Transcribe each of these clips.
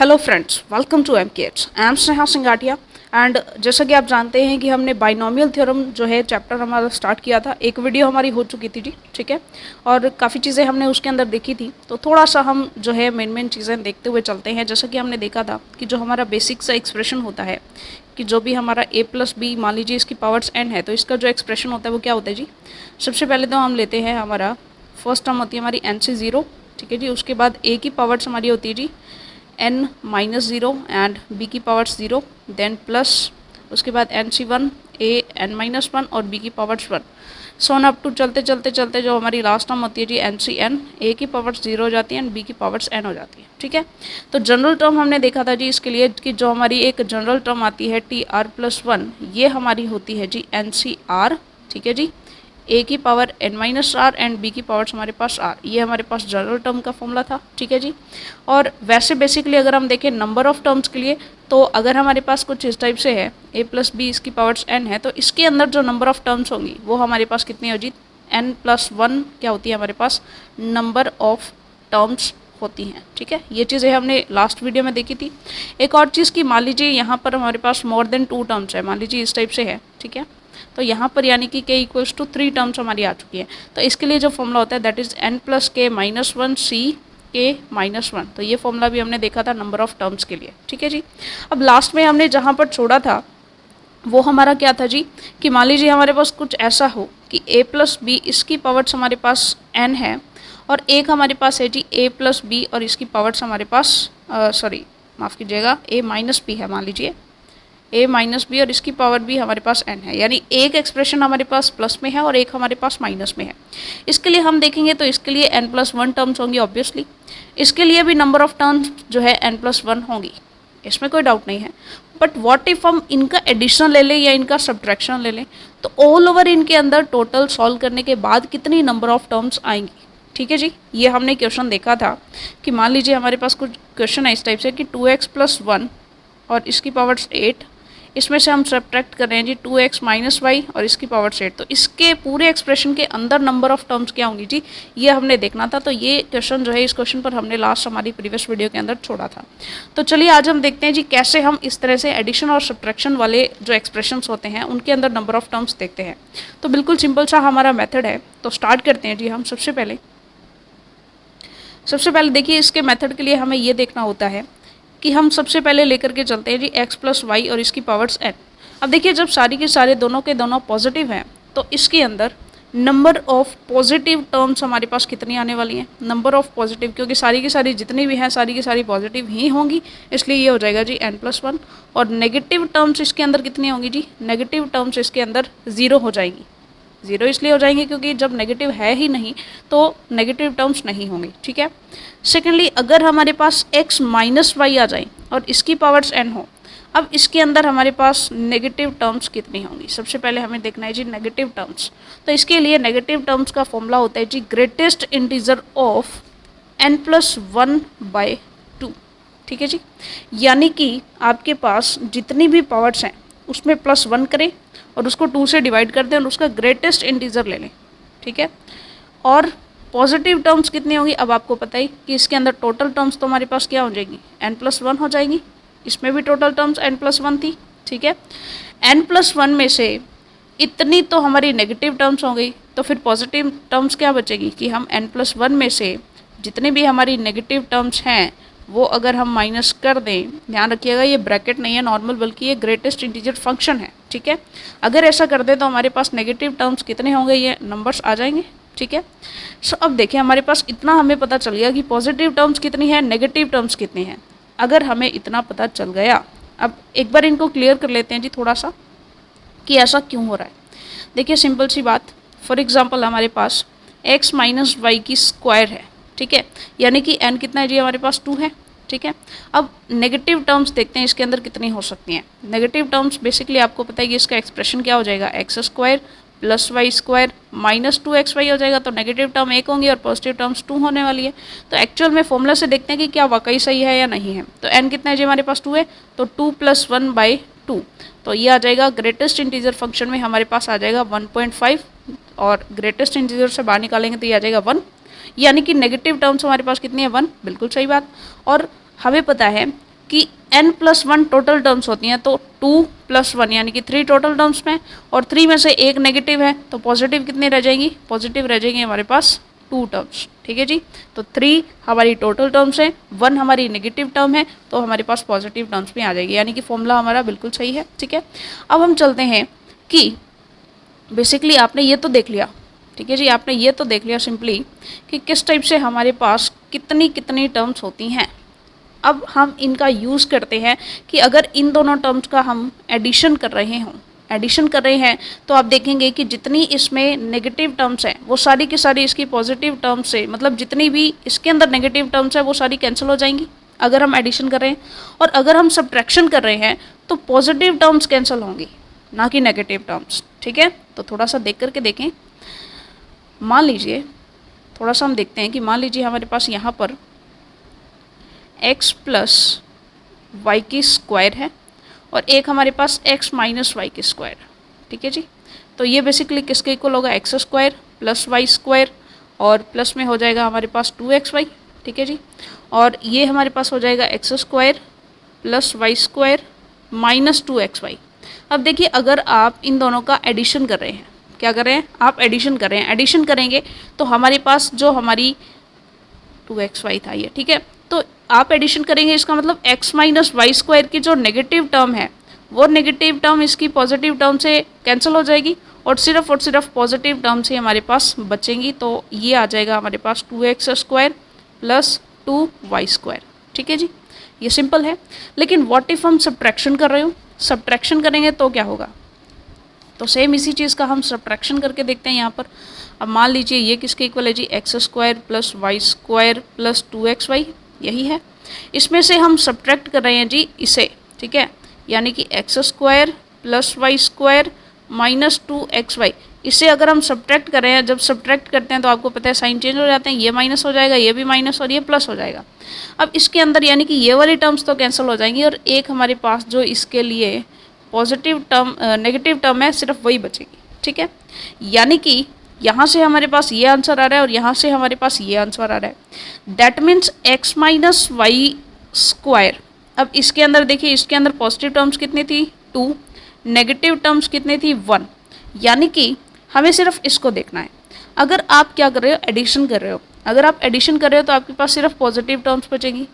Hello friends, welcome to MKH। I am Sneha Singatia and जैसा कि आप जानते हैं कि हमने बाइनोमियल थ्योरम जो है चैप्टर हमारा स्टार्ट किया था। एक वीडियो हमारी हो चुकी थी जी, ठीक है, और काफ़ी चीज़ें हमने उसके अंदर देखी थी। तो थोड़ा सा हम जो है मेन चीज़ें देखते हुए चलते हैं। जैसा कि हमने देखा था कि जो हमारा बेसिक सा एक्सप्रेशन होता है कि जो भी हमारा a+b मान लीजिए इसकी पावर्स n है, तो इसका जो एक्सप्रेशन होता है वो क्या होता है जी। सबसे पहले तो हम लेते हैं हमारा फर्स्ट टर्म होती है हमारी n से 0, ठीक है जी। उसके बाद a की पावर्स हमारी होती है जी n-0 एंड b की पावर्स 0, देन प्लस उसके बाद nc1 a n-1 और b की पावर्स 1, सोन अप टू चलते चलते चलते जो हमारी लास्ट टर्म होती है जी ncn, a की पावर्स 0 हो जाती है एंड b की पावर्स n हो जाती है, ठीक है। तो जनरल टर्म हमने देखा था जी इसके लिए कि जो हमारी एक जनरल टर्म आती है tr+1, ये हमारी होती है जी ncr, ठीक है जी। a की पावर n-r एंड b की पावर्स हमारे पास r, ये हमारे पास जनरल टर्म का फॉर्मूला था, ठीक है जी। और वैसे बेसिकली अगर हम देखें नंबर ऑफ टर्म्स के लिए, तो अगर हमारे पास कुछ इस टाइप से है a+b इसकी पावर्स n है, तो इसके अंदर जो नंबर ऑफ टर्म्स होंगी वो हमारे पास कितनी हो जी n+1 क्या होती है हमारे पास नंबर ऑफ टर्म्स होती हैं, ठीक है। ये चीज़ें हमने लास्ट वीडियो में देखी थी। एक और चीज़ कि मान लीजिए यहाँ पर हमारे पास मोर देन 2 टर्म्स है, मान लीजिए इस टाइप से है, ठीक है। तो यहाँ पर यानी कि k इक्वल्स टू 3 टर्म्स हमारी आ चुकी है। तो इसके लिए जो फॉर्मूला होता है that is n+k-1 c k-1, तो ये फॉर्मूला भी हमने देखा था नंबर ऑफ टर्म्स के लिए, ठीक है जी। अब लास्ट में हमने जहाँ पर छोड़ा था वो हमारा क्या था जी कि मान लीजिए हमारे पास कुछ ऐसा हो कि a+b इसकी पावर्स हमारे पास n है और एक हमारे पास है जी a+b और इसकी पावर्स हमारे पास माफ़ कीजिएगा a-b है, मान लीजिए a-b और इसकी पावर भी हमारे पास n है, यानी एक एक्सप्रेशन हमारे पास प्लस में है और एक हमारे पास माइनस में है। इसके लिए हम देखेंगे तो इसके लिए n+1 टर्म्स होंगी ऑब्वियसली, इसके लिए भी नंबर ऑफ टर्म्स जो है n+1 होंगी, इसमें कोई डाउट नहीं है। बट व्हाट इफ़ हम इनका एडिशन ले लें या इनका सब्ट्रैक्शन ले लें, तो ऑल ओवर इनके अंदर टोटल सॉल्व करने के बाद कितनी नंबर ऑफ टर्म्स आएंगी, ठीक है जी। ये हमने क्वेश्चन देखा था कि मान लीजिए हमारे पास कुछ क्वेश्चन है इस टाइप से कि 2x+1 और इसकी पावर्स 8, इसमें से हम सब्ट्रैक्ट कर रहे हैं जी 2x - y और इसकी पावर्स 8, तो इसके पूरे एक्सप्रेशन के अंदर नंबर ऑफ टर्म्स क्या होंगी जी, ये हमने देखना था। तो ये क्वेश्चन जो है इस क्वेश्चन पर हमने लास्ट हमारी प्रीवियस वीडियो के अंदर छोड़ा था। तो चलिए आज हम देखते हैं जी कैसे हम इस तरह से एडिशन और सब्ट्रैक्शन वाले जो एक्सप्रेशंस होते हैं उनके अंदर नंबर ऑफ टर्म्स देखते हैं। तो बिल्कुल सिंपल सा हमारा मेथड है, तो स्टार्ट करते हैं जी हम। सबसे पहले देखिए इसके मेथड के लिए हमें ये देखना होता है कि हम सबसे पहले लेकर के चलते हैं जी x+y और इसकी पावर्स n। अब देखिए जब सारी के सारे दोनों के दोनों पॉजिटिव हैं तो इसके अंदर नंबर ऑफ पॉजिटिव टर्म्स हमारे पास कितनी आने वाली हैं, नंबर ऑफ पॉजिटिव, क्योंकि सारी की सारी जितनी भी हैं सारी की सारी पॉजिटिव ही होंगी, इसलिए ये हो जाएगा जी n+1। और नेगेटिव टर्म्स इसके अंदर कितनी होंगी जी, नेगेटिव टर्म्स इसके अंदर 0 हो जाएंगी। 0 इसलिए हो जाएंगे क्योंकि जब नेगेटिव है ही नहीं तो नेगेटिव टर्म्स नहीं होंगे, ठीक है। सेकेंडली अगर हमारे पास x - y आ जाए और इसकी पावर्स n हो, अब इसके अंदर हमारे पास नेगेटिव टर्म्स कितनी होंगी, सबसे पहले हमें देखना है जी नेगेटिव टर्म्स। तो इसके लिए नेगेटिव टर्म्स का फॉर्मूला होता है जी ग्रेटेस्ट इंटीजर ऑफ n+1/2, ठीक है जी। यानी कि आपके पास जितनी भी पावर्स हैं उसमें +1 करें और उसको 2 से डिवाइड कर दें और उसका ग्रेटेस्ट इंटीजर ले लें, ठीक है। और पॉजिटिव टर्म्स कितनी होंगी, अब आपको पता ही कि इसके अंदर टोटल टर्म्स तो हमारे पास क्या हो जाएगी n+1 हो जाएगी, इसमें भी टोटल टर्म्स n+1 थी, ठीक है। n+1 में से इतनी तो हमारी नेगेटिव टर्म्स हो गई, तो फिर पॉजिटिव टर्म्स क्या बचेगी कि हम n+1 में से जितनी भी हमारी नेगेटिव टर्म्स हैं वो अगर हम माइनस कर दें, ध्यान रखिएगा ये ब्रैकेट नहीं है नॉर्मल, बल्कि ये ग्रेटेस्ट इंटीजर फंक्शन है, ठीक है। अगर ऐसा कर दें तो हमारे पास नेगेटिव टर्म्स कितने होंगे, ये नंबर्स आ जाएंगे, ठीक है। सो अब देखिए हमारे पास इतना हमें पता चल गया कि पॉजिटिव टर्म्स कितनी है, नेगेटिव टर्म्स कितनी हैं। अगर हमें इतना पता चल गया, अब एक बार इनको क्लियर कर लेते हैं जी थोड़ा सा कि ऐसा क्यों हो रहा है। देखिए सिंपल सी बात, फॉर एग्जाम्पल हमारे पास x - y की स्क्वायर है, ठीक है, यानी कि n कितना है जी हमारे पास 2 है, ठीक है। अब नेगेटिव टर्म्स देखते हैं इसके अंदर कितनी हो सकती हैं। नेगेटिव टर्म्स बेसिकली आपको पता है कि इसका एक्सप्रेशन क्या हो जाएगा, x² + y² - 2xy हो जाएगा, तो नेगेटिव टर्म 1 होंगी और पॉजिटिव टर्म्स 2 होने वाली है। तो एक्चुअल में फॉर्मूला से देखते हैं कि क्या वाकई सही है या नहीं है। तो n कितना है जी हमारे पास 2 है, तो 2 + 1/2, तो ये आ जाएगा ग्रेटेस्ट इंटीजर फंक्शन में हमारे पास आ जाएगा 1.5 और ग्रेटेस्ट इंटीजर से बाहर निकालेंगे तो ये आ जाएगा 1, यानी कि नेगेटिव टर्म्स हमारे पास कितनी है 1, बिल्कुल सही बात। और हमें पता है कि n+1 टोटल टर्म्स होती हैं, तो 2+1 यानी कि 3 टोटल टर्म्स में, और 3 में से एक नेगेटिव है, तो पॉजिटिव कितनी रह जाएंगी, पॉजिटिव रह जाएंगी हमारे पास 2 टर्म्स। ठीक है जी, तो 3 हमारी टोटल टर्म्स है, 1 हमारी नेगेटिव टर्म है, तो हमारे पास पॉजिटिव टर्म्स में आ जाएगी, यानी कि फॉर्मूला हमारा बिल्कुल सही है। ठीक है, अब हम चलते हैं कि बेसिकली आपने ये तो देख लिया, ठीक है जी, आपने ये तो देख लिया सिंपली कि किस टाइप से हमारे पास कितनी कितनी टर्म्स होती हैं। अब हम इनका यूज़ करते हैं कि अगर इन दोनों टर्म्स का हम एडिशन कर रहे हैं तो आप देखेंगे कि जितनी इसमें नेगेटिव टर्म्स हैं वो सारी की सारी इसकी पॉजिटिव टर्म्स से, मतलब जितनी भी इसके अंदर नेगेटिव टर्म्स है वो सारी कैंसिल हो जाएंगी अगर हम एडिशन कर रहे हैं, और अगर हम सब्ट्रैक्शन कर रहे हैं तो पॉजिटिव टर्म्स कैंसिल होंगी, ना कि नेगेटिव टर्म्स। ठीक है, तो थोड़ा सा देख करके देखें। मान लीजिए, थोड़ा सा हम देखते हैं कि मान लीजिए हमारे पास यहाँ पर x + y² है और एक हमारे पास x - y²। ठीक है जी, तो ये बेसिकली किसके इक्वल होगा, x² + y² और प्लस में हो जाएगा हमारे पास 2xy। ठीक है जी, और ये हमारे पास हो जाएगा x² + y² - 2xy। अब देखिए, अगर आप इन दोनों का एडिशन कर रहे हैं, क्या कर रहे हैं आप, एडिशन कर रहे हैं, एडिशन करेंगे तो हमारे पास जो हमारी 2xy था ये, ठीक है, तो आप एडिशन करेंगे, इसका मतलब x - y² की जो नेगेटिव टर्म है वो नेगेटिव टर्म इसकी पॉजिटिव टर्म से कैंसिल हो जाएगी और सिर्फ पॉजिटिव टर्म से हमारे पास बचेंगी, तो ये आ जाएगा हमारे पास 2x² + 2y²। ठीक है जी, ये सिंपल है। लेकिन व्हाट इफ़ हम सब्ट्रैक्शन कर रहे हो, सब्ट्रैक्शन करेंगे तो क्या होगा, तो सेम इसी चीज़ का हम सब्ट्रैक्शन करके देखते हैं यहाँ पर। अब मान लीजिए ये किसके इक्वल है जी, x² + y² + 2xy, यही है। इसमें से हम सब्ट्रैक्ट कर रहे हैं जी इसे, ठीक है, यानी कि x² + y² - 2xy, इसे अगर हम सब्ट्रैक्ट कर रहे हैं, जब सब्ट्रैक्ट करते हैं तो आपको पता है साइन चेंज हो जाते हैं, ये माइनस हो जाएगा, ये भी माइनस और ये प्लस हो जाएगा। अब इसके अंदर यानी कि ये वाली टर्म्स तो कैंसिल हो जाएंगी और एक हमारे पास जो इसके लिए पॉजिटिव टर्म नेगेटिव टर्म है सिर्फ वही बचेगी। ठीक है, यानी कि यहाँ से हमारे पास ये आंसर आ रहा है और यहाँ से हमारे पास ये आंसर आ रहा है। That means x - y²। अब इसके अंदर देखिए, इसके अंदर पॉजिटिव टर्म्स कितनी थी 2, नेगेटिव टर्म्स कितनी थी 1, यानी कि हमें सिर्फ इसको देखना है। अगर आप क्या कर रहे हो, एडिशन कर रहे हो, अगर आप एडिशन कर रहे हो तो आपके पास सिर्फ पॉजिटिव टर्म्स बचेंगी,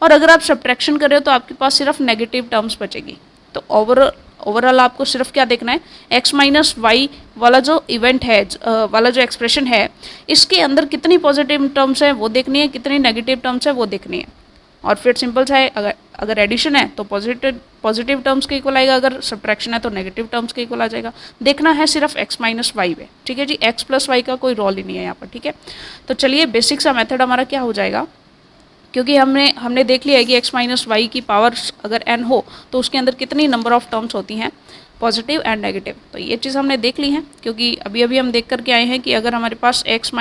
और अगर आप सब्ट्रैक्शन कर रहे हो तो आपके पास सिर्फ नेगेटिव टर्म्स बचेगी। तो ओवरऑल आपको सिर्फ क्या देखना है, x - y वाला जो इवेंट है, वाला जो एक्सप्रेशन है, इसके अंदर कितनी पॉजिटिव टर्म्स है वो देखनी है, कितनी नेगेटिव टर्म्स है वो देखनी है। और फिर सिंपल सा है, अगर एडिशन है तो पॉजिटिव टर्म्स के इक्वल आएगा, अगर सब्ट्रैक्शन है तो नेगेटिव टर्म्स के इक्वल आ जाएगा। देखना है सिर्फ x - y में। ठीक है जी, x + y का कोई रोल ही नहीं है यहाँ पर। ठीक है, तो चलिए बेसिक सा मेथड हमारा क्या हो जाएगा, क्योंकि हमने देख लिया है कि x - y की पावर अगर n हो तो उसके अंदर कितनी नंबर ऑफ़ टर्म्स होती हैं, पॉजिटिव एंड नेगेटिव। तो ये चीज़ हमने देख ली है, क्योंकि अभी अभी हम देख करके आए हैं कि अगर हमारे पास x -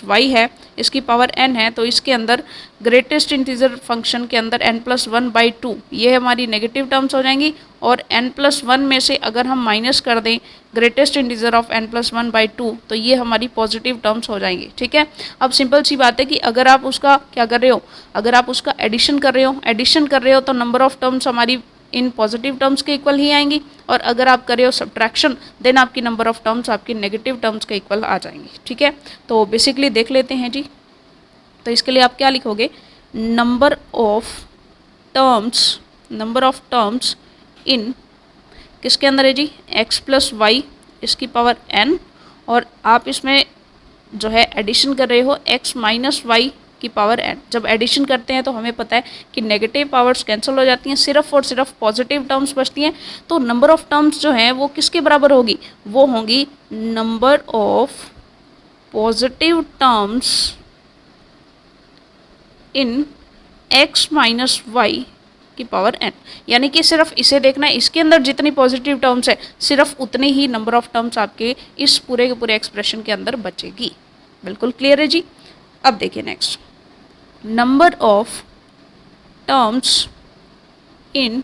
y है, इसकी पावर n है, तो इसके अंदर ग्रेटेस्ट इंटीजर फंक्शन के अंदर n+1/2 ये हमारी नेगेटिव टर्म्स हो जाएंगी, और n+1 में से अगर हम माइनस कर दें ग्रेटेस्ट इंटीजर ऑफ n+1/2 तो ये हमारी पॉजिटिव टर्म्स हो जाएंगी। ठीक है, अब सिंपल सी बात है कि अगर आप उसका क्या कर रहे हो, अगर आप उसका एडिशन कर रहे हो तो नंबर ऑफ टर्म्स हमारी इन पॉजिटिव टर्म्स के इक्वल ही आएंगी, और अगर आप कर रहे हो सब्ट्रैक्शन देन आपकी नंबर ऑफ टर्म्स आपकी नेगेटिव टर्म्स के इक्वल आ जाएंगी। ठीक है, तो बेसिकली देख लेते हैं जी। तो इसके लिए आप क्या लिखोगे, नंबर ऑफ टर्म्स इन किसके अंदर है जी, x + y इसकी पावर n, और आप इसमें जो है एडिशन कर रहे हो x - y की पावर n। जब एडिशन करते हैं तो हमें पता है कि नेगेटिव पावर्स कैंसिल हो जाती हैं, सिर्फ और सिर्फ पॉजिटिव टर्म्स बचती हैं। तो नंबर ऑफ टर्म्स जो हैं वो किसके बराबर होगी, वो होंगी number of positive terms in x - y की पावर n। यानी कि सिर्फ इसे देखना है, इसके अंदर जितनी पॉजिटिव टर्म्स है सिर्फ उतनी ही नंबर ऑफ टर्म्स आपके इस पूरे के पूरे एक्सप्रेशन के अंदर बचेगी। बिल्कुल क्लियर है जी। अब देखिए next, number of terms in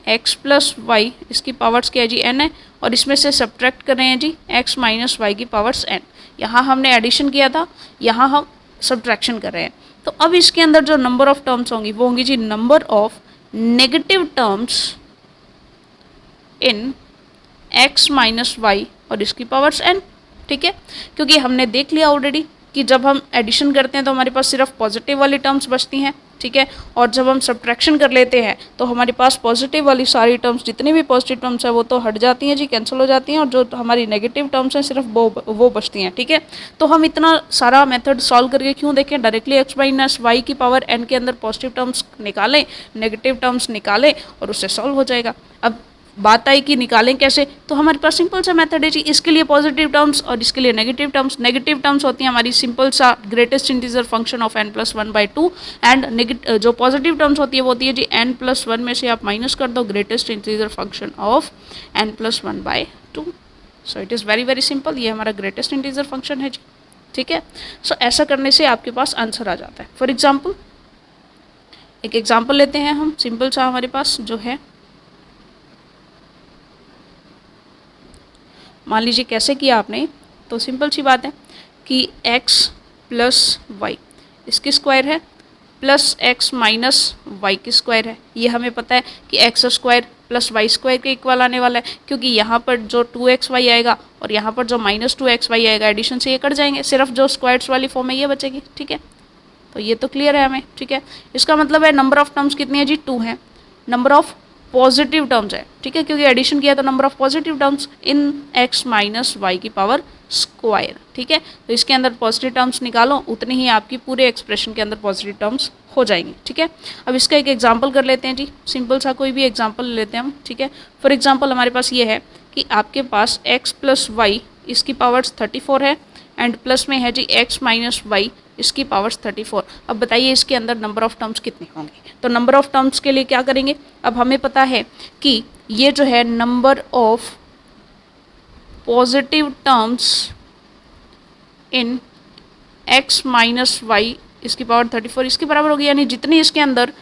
x + y इसकी पावर्स क्या है जी, n है, और इसमें से सब्ट्रैक्ट कर रहे हैं जी x - y की पावर्स n। यहाँ हमने एडिशन किया था, यहाँ हम सब्ट्रैक्शन कर रहे हैं। तो अब इसके अंदर जो नंबर ऑफ टर्म्स होंगी वो होंगी जी number of negative terms in x minus y और इसकी पावर्स n, ठीक है। क्योंकि हमने देख लिया ऑलरेडी कि जब हम एडिशन करते हैं तो हमारे पास सिर्फ पॉजिटिव वाली टर्म्स बचती हैं, ठीक है। और जब हम सब्ट्रैक्शन कर लेते हैं तो हमारे पास पॉजिटिव वाली सारी टर्म्स, जितनी भी पॉजिटिव टर्म्स है वो तो हट जाती हैं जी, कैंसिल हो जाती हैं, और जो हमारी नेगेटिव टर्म्स हैं सिर्फ वो बचती हैं, ठीक है। तो हम इतना सारा मेथड सॉल्व करके क्यों देखें, डायरेक्टली x माइनस वाई की पावर n के अंदर पॉजिटिव टर्म्स निकालें, नेगेटिव टर्म्स निकालें और उससे सॉल्व हो जाएगा। अब बात आई कि निकालें कैसे, तो हमारे पास सिंपल सा मेथड है जी, इसके लिए पॉजिटिव टर्म्स और इसके लिए नेगेटिव टर्म्स। नेगेटिव टर्म्स होती हैं हमारी सिंपल सा greatest integer function of n+1/2 and जो पॉजिटिव टर्म्स होती है वो होती है जी n+1 में से आप माइनस कर दो greatest integer function of n+1/2। So it is very very simple, ये हमारा ग्रेटेस्ट इंटीजर फंक्शन है जी, ठीक है। सो ऐसा करने से आपके पास आंसर आ जाता है। फॉर एग्जाम्पल, एक एग्जाम्पल लेते हैं हम, सिंपल सा हमारे पास जो है, मान लीजिए कैसे किया आपने, तो सिंपल सी बात है कि x प्लस वाई इसकी स्क्वायर है प्लस x माइनस वाई की स्क्वायर है। ये हमें पता है कि x square plus y square के इक्वल आने वाला है, क्योंकि यहाँ पर जो 2xy आएगा और यहाँ पर जो -2xy आएगा, एडिशन से ये कट जाएंगे, सिर्फ जो स्क्वायर्स वाली फॉर्म है ये बचेगी, ठीक है। तो ये तो क्लियर है हमें, ठीक है। इसका मतलब है नंबर ऑफ टर्म्स कितनी है जी, 2 है। नंबर ऑफ पॉजिटिव टर्म्स है, ठीक है, क्योंकि एडिशन किया तो number of positive terms in x minus y की पावर स्क्वायर, ठीक है। तो इसके अंदर पॉजिटिव टर्म्स निकालो, उतनी ही आपकी पूरे एक्सप्रेशन के अंदर पॉजिटिव टर्म्स हो जाएंगे, ठीक है। अब इसका एक एग्जांपल कर लेते हैं जी, सिंपल सा कोई भी एग्जांपल ले लेते हैं हम, ठीक है। फॉर एग्जांपल हमारे पास ये है कि आपके पास x प्लस वाई इसकी पावर्स 34 है एंड प्लस में है जी x माइनस वाई इसकी पावर्स 34। अब बताइए इसके अंदर नंबर ऑफ टर्म्स कितने होंगे। तो नंबर ऑफ टर्म्स के लिए क्या करेंगे, अब हमें पता है कि ये जो है number of positive terms in x minus y इसकी पावर 34 इसके बराबर होगी, यानी जितनी इसके अंदर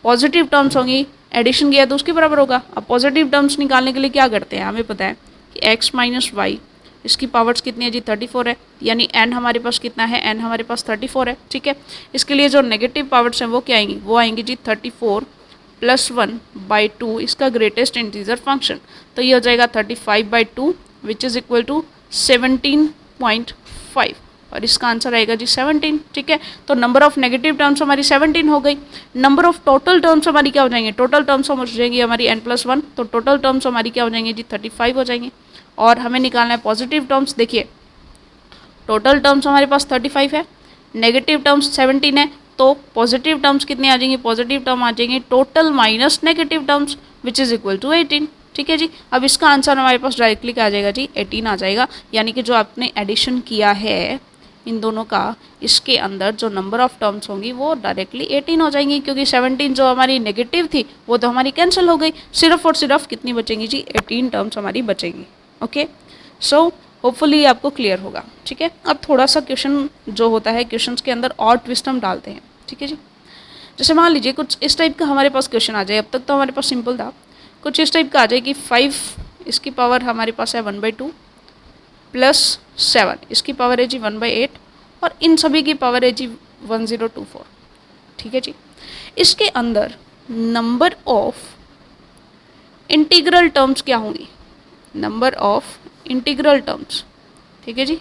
पॉजिटिव टर्म्स होंगी एडिशन किया तो उसके बराबर होगा। अब पॉजिटिव टर्म्स निकालने के लिए क्या करते हैं, हमें पता है कि x माइनस वाई इसकी पावर्स कितनी है जी 34 है, यानी n हमारे पास कितना है, n हमारे पास 34 है, ठीक है। इसके लिए जो नेगेटिव पावर्स हैं वो क्या आएंगी, वो आएंगी जी 34 + 1/2 इसका ग्रेटेस्ट इंटीजर फंक्शन, तो ये हो जाएगा 35/2 विच इज़ इक्वल टू 17.5 और इसका आंसर आएगा जी 17, ठीक है। तो नंबर ऑफ नेगेटिव टर्म्स हमारी 17 हो गई। नंबर ऑफ टोटल टर्म्स हमारी क्या हो जाएंगे, टोटल टर्म्स हो जाएंगी हमारी n+1, तो टोटल टर्म्स हमारी क्या हो जाएंगे जी 35 हो जाएंगे। और हमें निकालना है पॉजिटिव टर्म्स। देखिए टोटल टर्म्स हमारे पास 35 है, नेगेटिव टर्म्स 17 है, तो पॉजिटिव टर्म्स कितनी आ जाएंगी, पॉजिटिव टर्म आ जाएंगे total minus negative terms which is equal to 18, ठीक है जी। अब इसका आंसर हमारे पास डायरेक्टली क्या आ जाएगा जी 18 आ जाएगा, यानी कि जो आपने एडिशन किया है इन दोनों का, इसके अंदर जो नंबर ऑफ टर्म्स होंगी वो डायरेक्टली 18 हो जाएंगी, क्योंकि 17 जो हमारी नेगेटिव थी वो तो हमारी कैंसिल हो गई, सिर्फ और सिर्फ कितनी बचेंगी जी 18 टर्म्स हमारी बचेंगी। ओके, सो होपफुली आपको क्लियर होगा, ठीक है। अब थोड़ा सा क्वेश्चन जो होता है, क्वेश्चंस के अंदर और ट्विस्ट हम डालते हैं, ठीक है जी। जैसे मान लीजिए कुछ इस टाइप का हमारे पास क्वेश्चन आ जाए, अब तक तो हमारे पास सिंपल था, कुछ इस टाइप का आ जाए कि 5 इसकी पावर हमारे पास है 1/2 प्लस 7 इसकी पावर है जी 1/8 और इन सभी की पावर है जी 1024, ठीक है जी। इसके अंदर नंबर ऑफ इंटीग्रल टर्म्स क्या होंगी, नंबर ऑफ इंटीग्रल टर्म्स, ठीक है जी।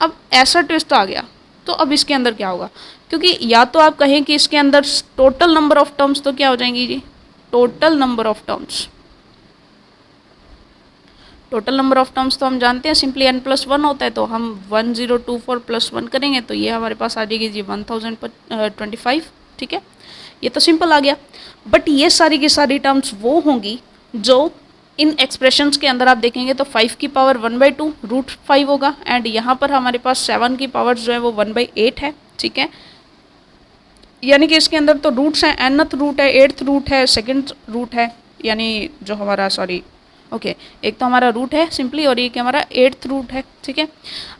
अब ऐसा ट्विस्ट आ गया तो अब इसके अंदर क्या होगा, क्योंकि या तो आप कहें कि इसके अंदर टोटल नंबर ऑफ टर्म्स तो क्या हो जाएंगी जी, total number of terms, total number of terms तो हम जानते हैं सिंपली n+1 होता है, तो हम 1024 + 1 करेंगे तो ये हमारे पास आ जाएगी जी 1025, ठीक है। ये तो सिंपल आ गया, बट ये सारी की सारी टर्म्स वो होंगी जो इन एक्सप्रेशंस के अंदर आप देखेंगे तो 5 की पावर 1/2 √5 होगा एंड यहाँ पर हमारे पास 7 की पावर जो है वो 1/8 है, ठीक है। यानी कि इसके अंदर तो रूट्स हैं, nth रूट है, 8th रूट है, 2nd रूट है, यानी जो हमारा एक तो हमारा रूट है सिंपली और एक हमारा 8th रूट है, ठीक है।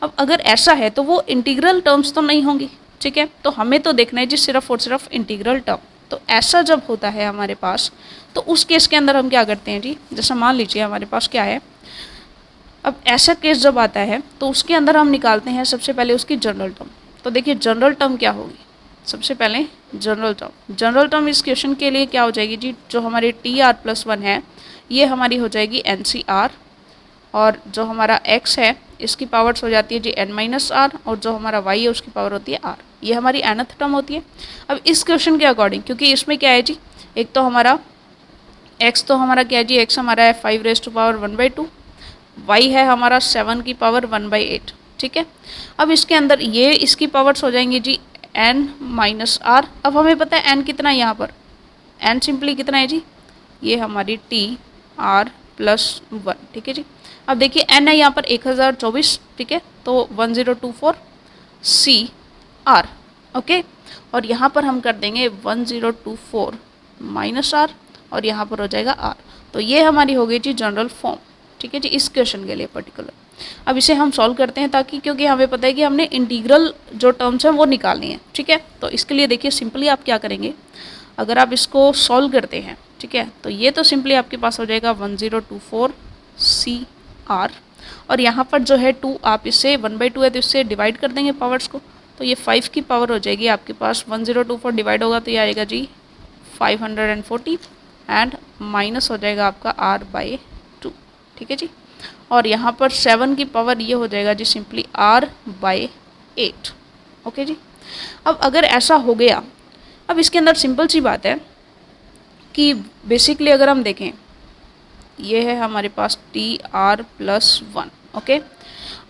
अब अगर ऐसा है तो वो इंटीग्रल टर्म्स तो नहीं होंगी, ठीक है। तो हमें तो देखना है जी सिर्फ और सिर्फ इंटीग्रल टर्म। तो ऐसा जब होता है हमारे पास तो उस केस के अंदर हम क्या करते हैं जी, जैसे मान लीजिए हमारे पास क्या है, अब ऐसा केस जब आता है तो उसके अंदर हम निकालते हैं सबसे पहले उसकी जनरल टर्म। तो देखिए जनरल टर्म क्या होगी, सबसे पहले जनरल टर्म इस क्वेश्चन के लिए क्या हो जाएगी जी, जो हमारी TR+1 है ये हमारी हो जाएगी NCR, और जो हमारा x है इसकी पावर्स हो जाती है जी n-r, और जो हमारा y है उसकी पावर होती है r। ये हमारी nth टर्म होती है। अब इस क्वेश्चन के अकॉर्डिंग, क्योंकि इसमें क्या है जी, एक तो हमारा x तो हमारा क्या है जी, x हमारा है 5⁻1/2, y है हमारा 7 की पावर 1/8, ठीक है। अब इसके अंदर ये इसकी पावर्स हो जाएंगी जी n-r। अब हमें पता है n कितना है यहाँ पर, n सिंपली कितना है जी, ये हमारी TR+1, ठीक है जी। अब देखिए n है यहाँ पर 1024, ठीक है, तो 1024 CR, ओके। और यहाँ पर हम कर देंगे 1024 -r, और यहाँ पर हो जाएगा r। तो ये हमारी हो गई जी जनरल फॉर्म, ठीक है जी, इस क्वेश्चन के लिए पर्टिकुलर। अब इसे हम सॉल्व करते हैं, ताकि क्योंकि हमें पता है कि हमने इंटीग्रल जो टर्म्स हैं वो निकालनी है, ठीक है। तो इसके लिए देखिए सिंपली आप क्या करेंगे, अगर आप इसको सॉल्व करते हैं, ठीक है, तो ये तो सिंपली आपके पास हो जाएगा 1024 CR, और यहाँ पर जो है 2 आप इससे 1/2 है तो इससे डिवाइड कर देंगे पावर्स को, तो ये 5 की पावर हो जाएगी आपके पास, 1024 डिवाइड होगा तो ये आएगा जी 540, एंड माइनस हो जाएगा आपका R/2, ठीक है जी। और यहाँ पर 7 की पावर ये हो जाएगा जी सिंपली R/8, ओके जी। अब अगर ऐसा हो गया, अब इसके अंदर सिंपल सी बात है कि बेसिकली अगर हम देखें, ये है हमारे पास TR+1, ओके।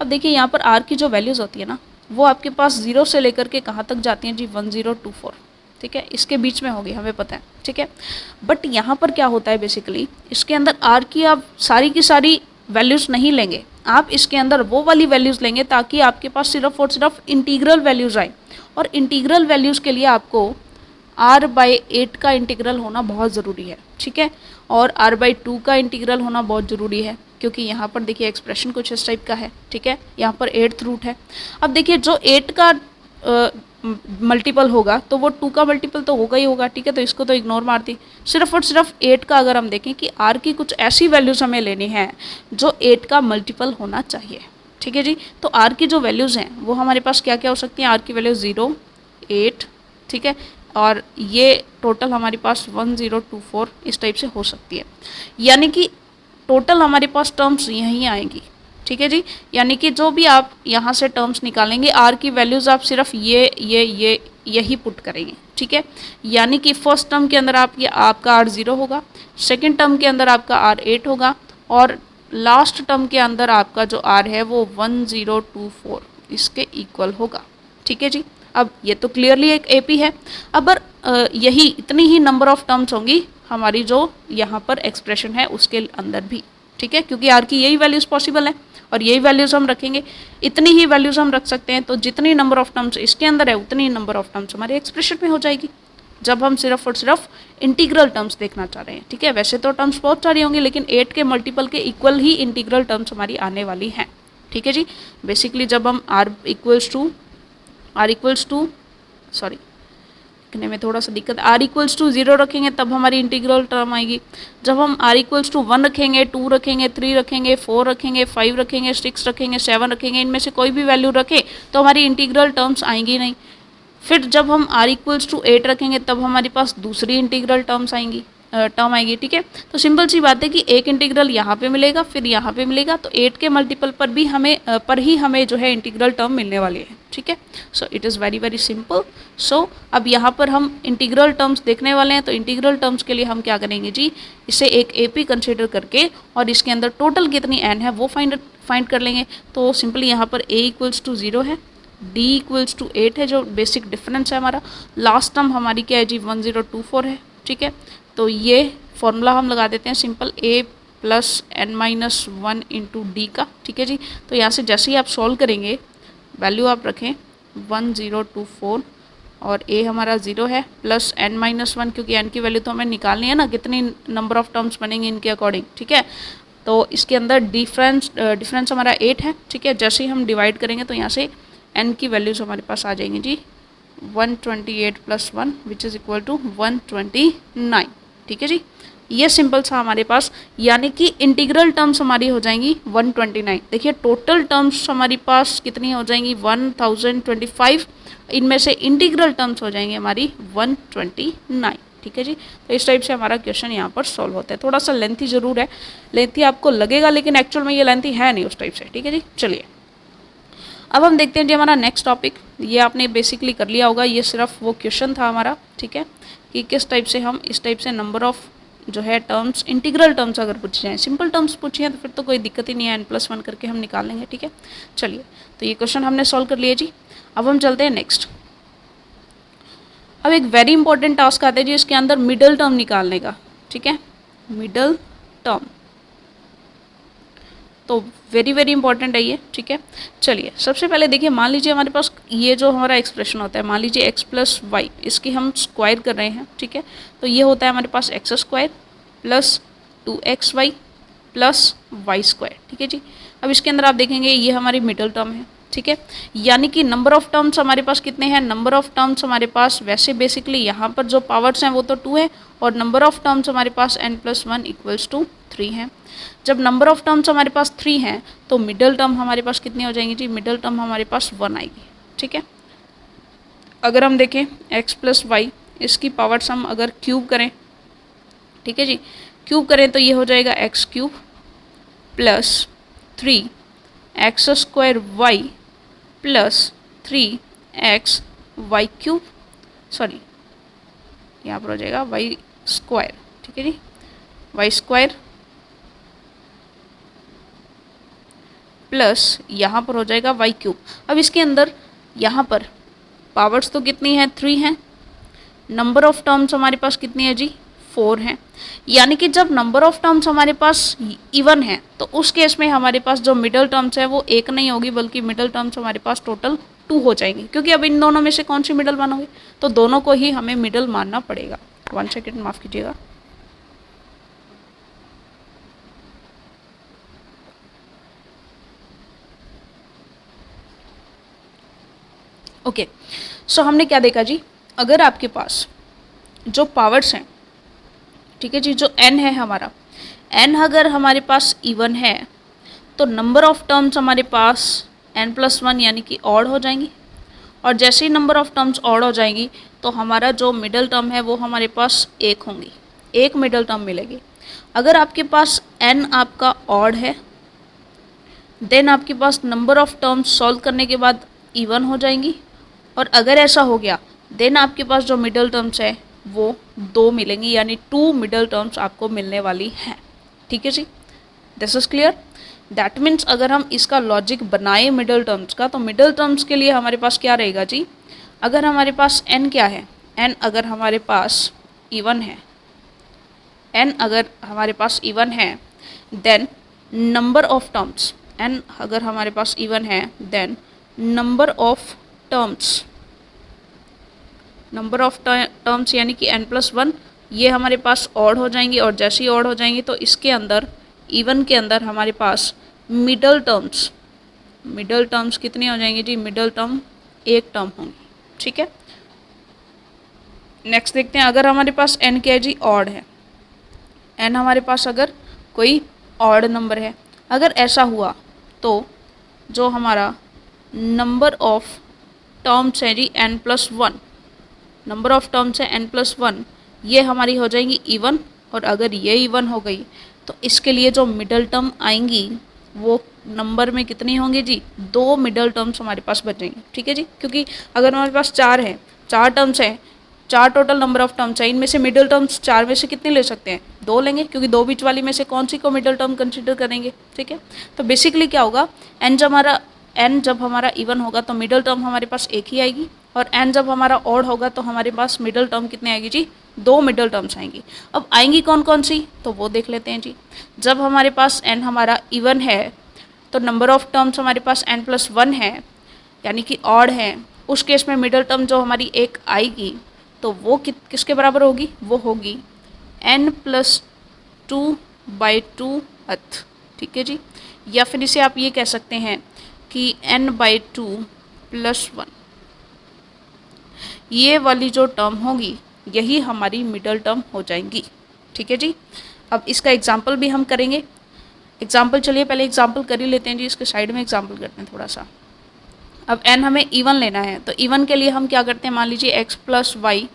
अब देखिए यहाँ पर R की जो वैल्यूज़ होती है ना, वो आपके पास 0 से लेकर के कहाँ तक जाती हैं जी 1024, ठीक है, इसके बीच में होगी हमें पता है, ठीक है। बट यहाँ पर क्या होता है बेसिकली, इसके अंदर R की आप सारी की सारी वैल्यूज़ नहीं लेंगे, आप इसके अंदर वो वाली वैल्यूज़ लेंगे ताकि आपके पास सिर्फ और सिर्फ इंटीग्रल वैल्यूज़ आए, और इंटीग्रल वैल्यूज़ के लिए आपको R/8 का इंटीग्रल होना बहुत ज़रूरी है, ठीक है, और R/2 का इंटीग्रल होना बहुत ज़रूरी है, क्योंकि यहाँ पर देखिए एक्सप्रेशन कुछ इस टाइप का है, ठीक है, यहाँ पर 8th रूट है। अब देखिए जो 8 का मल्टीपल होगा तो वो 2 का मल्टीपल तो होगा ही होगा, ठीक है, तो इसको तो इग्नोर मार दी। सिर्फ और सिर्फ 8 का अगर हम देखें कि R की कुछ ऐसी वैल्यूज़ हमें लेनी है जो 8 का मल्टीपल होना चाहिए, ठीक है जी। तो R की जो वैल्यूज़ हैं वो हमारे पास क्या क्या हो सकती हैं, R की वैल्यू 0, 8, ठीक है, और ये टोटल हमारे पास 1024 इस टाइप से हो सकती है, यानी कि टोटल हमारे पास टर्म्स यहीं आएंगी, ठीक है जी। यानी कि जो भी आप यहाँ से टर्म्स निकालेंगे, R की वैल्यूज़ आप सिर्फ यही पुट करेंगे, ठीक है। यानी कि फर्स्ट टर्म के अंदर आपका R 0 होगा, सेकंड टर्म के अंदर आपका R 8 होगा, और लास्ट टर्म के अंदर आपका जो R है वो 1024 इसके इक्वल होगा, ठीक है जी। अब ये तो क्लियरली एक AP है। अब यही इतनी ही नंबर ऑफ टर्म्स होंगी हमारी जो यहाँ पर एक्सप्रेशन है उसके अंदर भी, ठीक है, क्योंकि R की यही वैल्यूज़ पॉसिबल है और यही वैल्यूज़ हम रखेंगे, इतनी ही वैल्यूज़ हम रख सकते हैं। तो जितनी नंबर ऑफ टर्म्स इसके अंदर है उतनी नंबर ऑफ टर्म्स हमारे एक्सप्रेशन में हो जाएगी, जब हम सिर्फ और सिर्फ इंटीग्रल टर्म्स देखना चाह रहे हैं, ठीक है। वैसे तो टर्म्स बहुत सारी होंगी, लेकिन 8 के मल्टीपल के इक्वल ही इंटीग्रल टर्म्स हमारी आने वाली हैं, ठीक है जी। बेसिकली जब हम R इक्वल्स टू सॉरी लिखने में थोड़ा सा दिक्कत, R इक्वल्स टू 0 रखेंगे तब हमारी इंटीग्रल टर्म आएगी। जब हम R इक्वल्स टू 1 रखेंगे, 2 रखेंगे, 3 रखेंगे, 4 रखेंगे, 5 रखेंगे, 6 रखेंगे, 7 रखेंगे, इनमें से कोई भी वैल्यू रखें तो हमारी इंटीग्रल टर्म्स आएंगी नहीं। फिर जब हम R इक्वल्स टू 8 रखेंगे तब हमारे पास दूसरी इंटीग्रल टर्म आएगी, ठीक है। तो सिंपल सी बात है कि एक इंटीग्रल यहाँ पे मिलेगा, फिर यहाँ पे मिलेगा, तो 8 के मल्टीपल पर ही हमें जो है इंटीग्रल टर्म मिलने वाली है, ठीक है। So it is very very simple. So अब यहाँ पर हम इंटीग्रल टर्म्स देखने वाले हैं, तो इंटीग्रल टर्म्स के लिए हम क्या करेंगे जी, इसे एक AP कंसिडर करके और इसके अंदर टोटल कितनी n है वो फाइंड कर लेंगे। तो सिंपली यहाँ पर A इक्वल्स टू 0 है, D इक्वल्स टू 8 है, जो बेसिक डिफरेंस है हमारा। लास्ट टर्म हमारी क्या है जी 1024 है, ठीक है। तो ये फॉर्मूला हम लगा देते हैं simple A plus n-1 into D का, ठीक है जी। तो यहाँ से जैसे ही आप सॉल्व करेंगे वैल्यू आप रखें 1024 और A हमारा 0 है प्लस n-1, क्योंकि n की वैल्यू तो हमें निकालनी है ना, कितनी नंबर ऑफ टर्म्स बनेंगे इनके अकॉर्डिंग, ठीक है। तो इसके अंदर डिफरेंस हमारा 8 है, ठीक है। जैसे ही हम डिवाइड करेंगे तो यहाँ से n की वैल्यूज़ हमारे पास आ जाएंगी जी 128 plus 1 which is equal to 129, ठीक है जी। ये सिंपल सा हमारे पास, यानी कि इंटीग्रल टर्म्स हमारी हो जाएंगी 129। देखिए टोटल टर्म्स हमारी पास कितनी हो जाएंगी 1025, इनमें से इंटीग्रल टर्म्स हो जाएंगे हमारी 129। ठीक है जी। तो इस टाइप से हमारा क्वेश्चन यहाँ पर सॉल्व होता है। थोड़ा सा लेंथी जरूर है, लेंथी आपको लगेगा, लेकिन एक्चुअल में ये लेंथी है नहीं उस टाइप से। ठीक है जी। चलिए अब हम देखते हैं जी हमारा नेक्स्ट टॉपिक। ये आपने बेसिकली कर लिया होगा, ये सिर्फ वो क्वेश्चन था हमारा। ठीक है, कि किस टाइप से हम इस टाइप से नंबर ऑफ जो है टर्म्स, इंटीग्रल टर्म्स अगर पूछे जाएँ, सिंपल टर्म्स पूछे हैं तो फिर तो कोई दिक्कत ही नहीं है, n+1 करके हम निकाल लेंगे। ठीक है, चलिए तो ये क्वेश्चन हमने सॉल्व कर लिया जी। अब हम चलते हैं नेक्स्ट। अब एक वेरी इंपॉर्टेंट टास्क आता है जी इसके अंदर मिडल टर्म निकालने का। ठीक है, मिडल टर्म तो वेरी वेरी इंपॉर्टेंट है ये। ठीक है, चलिए सबसे पहले देखिए, मान लीजिए हमारे पास ये जो हमारा एक्सप्रेशन होता है, मान लीजिए x+y, इसकी हम स्क्वायर कर रहे हैं। ठीक है, तो ये होता है हमारे पास x² + 2xy + y²। ठीक है जी। अब इसके अंदर आप देखेंगे ये हमारी मिडल टर्म है। ठीक है, यानी कि नंबर ऑफ टर्म्स हमारे पास कितने हैं, नंबर ऑफ टर्म्स हमारे पास वैसे बेसिकली यहाँ पर जो पावर्स हैं वो तो 2 है, और नंबर ऑफ टर्म्स हमारे पास n+1 = 3 है। जब नंबर ऑफ टर्म्स हमारे पास 3 हैं तो मिडल टर्म हमारे पास कितनी हो जाएंगी जी, मिडल टर्म हमारे पास 1 आएगी। ठीक है, अगर हम देखें x+y, इसकी पावर्स हम अगर क्यूब करें, ठीक है जी, क्यूब करें तो ये हो जाएगा x³ + 3x² + 3xy³, सॉरी यहाँ पर हो जाएगा y²। ठीक है जी, y² प्लस यहाँ पर हो जाएगा y³। अब इसके अंदर यहाँ पर पावर्स तो कितनी है, 3 हैं, नंबर ऑफ टर्म्स हमारे पास कितनी है जी, 4 हैं। यानी कि जब नंबर ऑफ टर्म्स हमारे पास इवन है तो उस केस में हमारे पास जो मिडल टर्म्स है वो 1 नहीं होगी, बल्कि मिडल टर्म्स हमारे पास टोटल 2 हो जाएंगी, क्योंकि अब इन दोनों में से कौन सी मिडल मानोगे, तो दोनों को ही हमें मिडल मानना पड़ेगा। 1 सेकेंड माफ़ कीजिएगा। ओके, सो हमने क्या देखा जी, अगर आपके पास जो पावर्स हैं, ठीक है जी, जो n है हमारा, n अगर हमारे पास इवन है तो नंबर ऑफ टर्म्स हमारे पास n+1 यानी कि ऑड हो जाएंगी, और जैसे ही नंबर ऑफ टर्म्स ऑड हो जाएंगी तो हमारा जो मिडल टर्म है वो हमारे पास 1 होंगी, 1 मिडल टर्म मिलेगी। अगर आपके पास n आपका ऑड है देन आपके पास नंबर ऑफ टर्म्स सॉल्व करने के बाद इवन हो जाएंगी, और अगर ऐसा हो गया देन आपके पास जो मिडल टर्म्स है वो 2 मिलेंगी, यानी 2 मिडल टर्म्स आपको मिलने वाली हैं। ठीक है जी, this is clear. That means अगर हम इसका लॉजिक बनाएं मिडल टर्म्स का, तो मिडल टर्म्स के लिए हमारे पास क्या रहेगा जी, अगर हमारे पास n क्या है, n अगर हमारे पास इवन है, n अगर हमारे पास इवन है then number of terms, n अगर हमारे पास इवन है then number of terms, number of terms यानी कि n+1 ये हमारे पास ऑड हो जाएंगी, और जैसे ही ऑड हो जाएंगी तो इसके अंदर इवन के अंदर हमारे पास मिडल टर्म्स, मिडल टर्म्स कितनी हो जाएंगी जी, मिडल टर्म 1 टर्म होंगी। ठीक है, नेक्स्ट देखते हैं, अगर हमारे पास n क्या है जी, ऑड है, n हमारे पास अगर कोई ऑड नंबर है, अगर ऐसा हुआ तो जो हमारा नंबर ऑफ टर्म्स है जी n+1, नंबर ऑफ टर्म्स है n+1, ये हमारी हो जाएंगी इवन, और अगर ये इवन हो गई तो इसके लिए जो मिडल टर्म आएंगी वो नंबर में कितनी होंगी जी, 2 मिडल टर्म्स हमारे पास बचेंगे। ठीक है जी, क्योंकि अगर हमारे पास 4 हैं, 4 टर्म्स हैं, 4 टोटल नंबर ऑफ टर्म्स है, इनमें से मिडल टर्म्स 4 में से कितने ले सकते हैं, 2 लेंगे, क्योंकि 2 बीच वाली में से कौन सी को मिडल टर्म कंसिडर करेंगे। ठीक है, तो बेसिकली क्या होगा, n जब हमारा इवन होगा तो मिडल टर्म हमारे पास 1 ही आएगी, और n जब हमारा ऑड होगा तो हमारे पास मिडल टर्म कितने आएगी जी, 2 मिडल टर्म्स आएंगी। अब आएंगी कौन कौन सी, तो वो देख लेते हैं जी। जब हमारे पास n हमारा इवन है तो नंबर ऑफ टर्म्स हमारे पास n+1 है, यानी कि ऑड है, उस केस में मिडल टर्म जो हमारी 1 आएगी तो वो किसके बराबर होगी, वो होगी n+2/2। ठीक है जी, या फिर इसे आप ये कह सकते हैं कि n/2 + 1, ये वाली जो टर्म होगी यही हमारी मिडल टर्म हो जाएंगी। ठीक है जी, अब इसका एग्जाम्पल भी हम करेंगे। एग्जाम्पल चलिए पहले एग्जाम्पल कर ही लेते हैं जी, इसके साइड में एग्जाम्पल करते हैं थोड़ा सा। अब n हमें इवन लेना है, तो इवन के लिए हम क्या करते हैं, मान लीजिए x प्लस वाई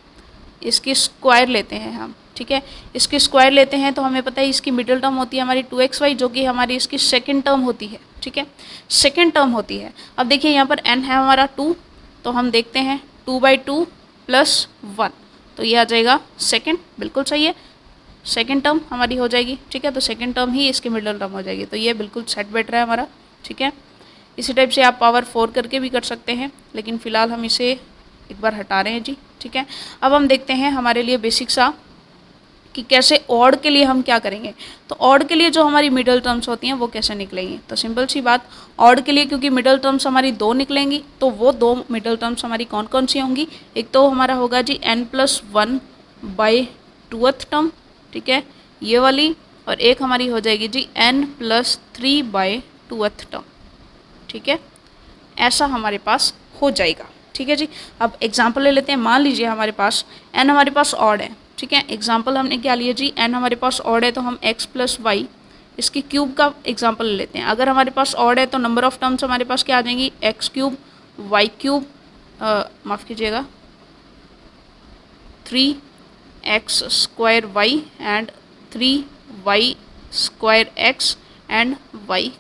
इसकी स्क्वायर लेते हैं हम, ठीक है। इसकी स्क्वायर लेते हैं तो हमें पता है इसकी मिडिल टर्म होती है हमारी 2xy, जो कि हमारी इसकी सेकंड टर्म होती है, ठीक है, सेकंड टर्म होती है। अब देखिए यहाँ पर n है हमारा 2, तो हम देखते हैं 2/2 प्लस 1, तो ये आ जाएगा सेकंड, बिल्कुल सही है, सेकंड टर्म हमारी हो जाएगी, ठीक है। तो सेकंड टर्म ही इसकी मिडिल टर्म हो जाएगी, तो ये बिल्कुल सेट बैठ रहा है हमारा, ठीक है। इसी टाइप से आप पावर 4 करके भी कर सकते हैं, लेकिन फ़िलहाल हम इसे एक बार हटा रहे हैं जी, ठीक है। अब हम देखते हैं हमारे लिए बेसिक सा कि कैसे ऑड के लिए हम क्या करेंगे। तो ऑड के लिए जो हमारी मिडिल टर्म्स होती हैं वो कैसे निकलेंगी, तो सिंपल सी बात, ऑड के लिए क्योंकि मिडिल टर्म्स हमारी 2 निकलेंगी, तो वो 2 मिडिल टर्म्स हमारी कौन कौन सी होंगी। एक तो हमारा होगा जी n+1/2th टर्म, ठीक है, ये वाली, और एक हमारी हो जाएगी जी n+3/2th टर्म, ठीक है, ऐसा हमारे पास हो जाएगा, ठीक है जी। अब एग्जाम्पल ले लेते हैं, मान लीजिए हमारे पास n हमारे पास ऑड है, ठीक है। एग्जाम्पल हमने क्या लिया जी, n हमारे पास ऑड है तो हम x प्लस वाई इसकी क्यूब का एग्जाम्पल ले लेते हैं। अगर हमारे पास ऑड है तो नंबर ऑफ टर्म्स हमारे पास क्या आ जाएंगी, x³ y³ माफ़ कीजिएगा 3x² y and 3y² x and y³,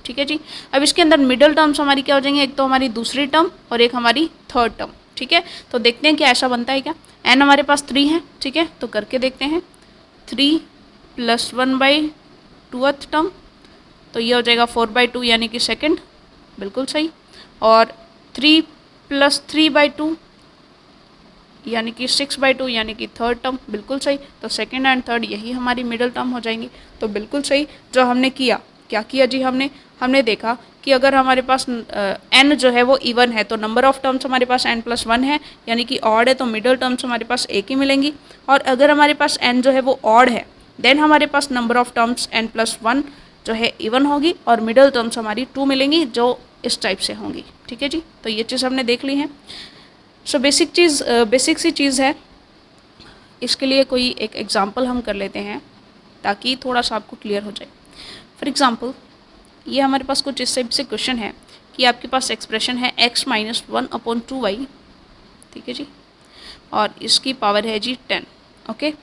ठीक है जी। अब इसके अंदर मिडल टर्म्स हमारी क्या हो जाएंगी, एक तो हमारी दूसरी टर्म और एक हमारी थर्ड टर्म, ठीक है। तो देखते हैं क्या ऐसा बनता है क्या। n हमारे पास 3 है, ठीक है, तो करके देखते हैं 3+1/2th टर्म, तो ये हो जाएगा 4/2 यानी कि सेकंड, बिल्कुल सही, और 3+3/2 यानी कि 6/2 यानी कि थर्ड टर्म, बिल्कुल सही। तो सेकंड एंड थर्ड यही हमारी मिडिल टर्म हो जाएंगी, तो बिल्कुल सही। जो हमने किया, क्या किया जी, हमने देखा कि अगर हमारे पास n जो है वो इवन है तो नंबर ऑफ टर्म्स हमारे पास n+1 है, यानी कि ऑड है तो मिडिल टर्म्स हमारे पास एक ही मिलेंगी, और अगर हमारे पास n जो है वो ऑड है देन हमारे पास नंबर ऑफ टर्म्स n+1 जो है इवन होगी और मिडिल टर्म्स हमारी 2 मिलेंगी जो इस टाइप से होंगी, ठीक है जी। तो ये चीज़ हमने देख ली है। सो बेसिक सी चीज़ है। इसके लिए कोई एक एग्जाम्पल हम कर लेते हैं ताकि थोड़ा सा आपको क्लियर हो जाए। फॉर एग्ज़ाम्पल, ये हमारे पास कुछ इस टाइप से क्वेश्चन है कि आपके पास एक्सप्रेशन है x-1/2y, ठीक है जी, और इसकी पावर है जी 10, ओके।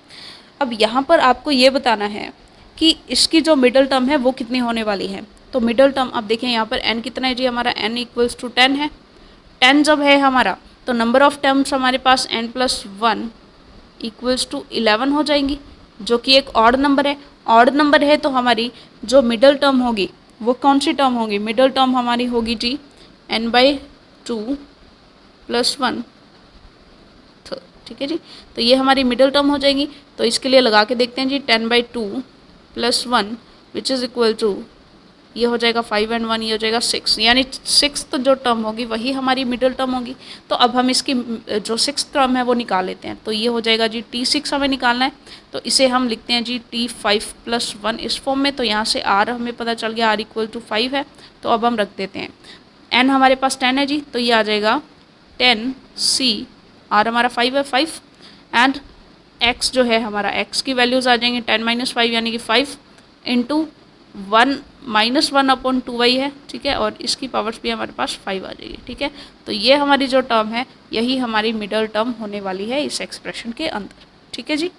अब यहाँ पर आपको ये बताना है कि इसकी जो मिडल टर्म है वो कितनी होने वाली है। तो मिडल टर्म आप देखें यहाँ पर n कितना है जी, हमारा n = 10 है। 10 जब है हमारा तो नंबर ऑफ टर्म्स हमारे पास n+1 = 11 हो जाएंगी, जो कि एक ऑड नंबर है। ऑड नंबर है तो हमारी जो मिडल टर्म होगी वो कौन सी टर्म होगी, मिडल टर्म हमारी होगी जी n/2 + 1, ठीक है जी। तो ये हमारी मिडल टर्म हो जाएगी। तो इसके लिए लगा के देखते हैं जी, 10/2 + 1 विच इज़ इक्वल टू, ये हो जाएगा 5 and 1, ये हो जाएगा 6, यानी 6 तो जो टर्म होगी वही हमारी मिडल टर्म होगी। तो अब हम इसकी जो 6th टर्म है वो निकाल लेते हैं। तो ये हो जाएगा जी T6 हमें निकालना है, तो इसे हम लिखते हैं जी T5 + 1 इस फॉर्म में। तो यहाँ से R हमें पता चल गया, R = 5 है, तो अब हम रख देते हैं। N हमारे पास 10 है जी, तो ये आ जाएगा 10C, R हमारा 5 है, 5 एंड X जो है हमारा, X की वैल्यूज़ आ जाएंगी 10 - 5 यानी कि 5 × 1 - 1/2y है, ठीक है, और इसकी पावर्स भी हमारे पास 5 आ जाएगी, ठीक है। तो ये हमारी जो टर्म है यही हमारी मिडल टर्म होने वाली है इस एक्सप्रेशन के अंदर, ठीक है जी।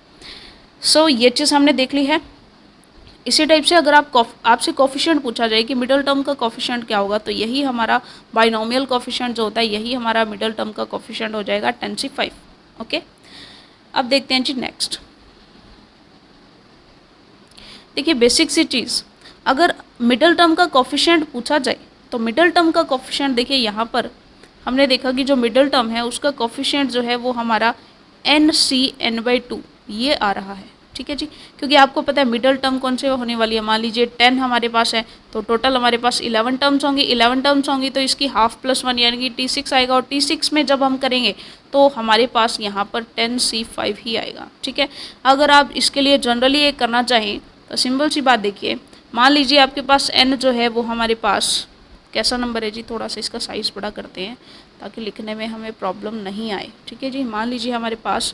सो ये चीज़ हमने देख ली है। इसी टाइप से अगर आपसे कोफिशिएंट पूछा जाए कि मिडल टर्म का कोफिशिएंट क्या होगा, तो यही हमारा बाइनोमियल कोफिशिएंट जो होता है यही हमारा मिडल टर्म का कोफिशिएंट हो जाएगा 10C5, ओके। अब देखते हैं जी नेक्स्ट। देखिए बेसिक सी चीज़, अगर मिडल टर्म का कोफिशिएंट पूछा जाए तो मिडल टर्म का कोफिशिएंट देखिए यहाँ पर हमने देखा कि जो मिडल टर्म है उसका कोफिशिएंट जो है वो हमारा NC/n/2 ये आ रहा है, ठीक है जी। क्योंकि आपको पता है मिडल टर्म कौन से होने वाली है, मान लीजिए 10 हमारे पास है तो टोटल हमारे पास 11 टर्म्स होंगी। 11 टर्म्स होंगी तो इसकी हाफ + 1 यानी कि T6 आएगा, और T6 में जब हम करेंगे तो हमारे पास यहाँ पर 10C5 ही आएगा, ठीक है। अगर आप इसके लिए जनरली ये करना चाहें तो सिंपल सी बात देखिए, मान लीजिए आपके पास n जो है वो हमारे पास कैसा नंबर है जी, थोड़ा सा इसका साइज़ बड़ा करते हैं ताकि लिखने में हमें प्रॉब्लम नहीं आए, ठीक है जी। मान लीजिए हमारे पास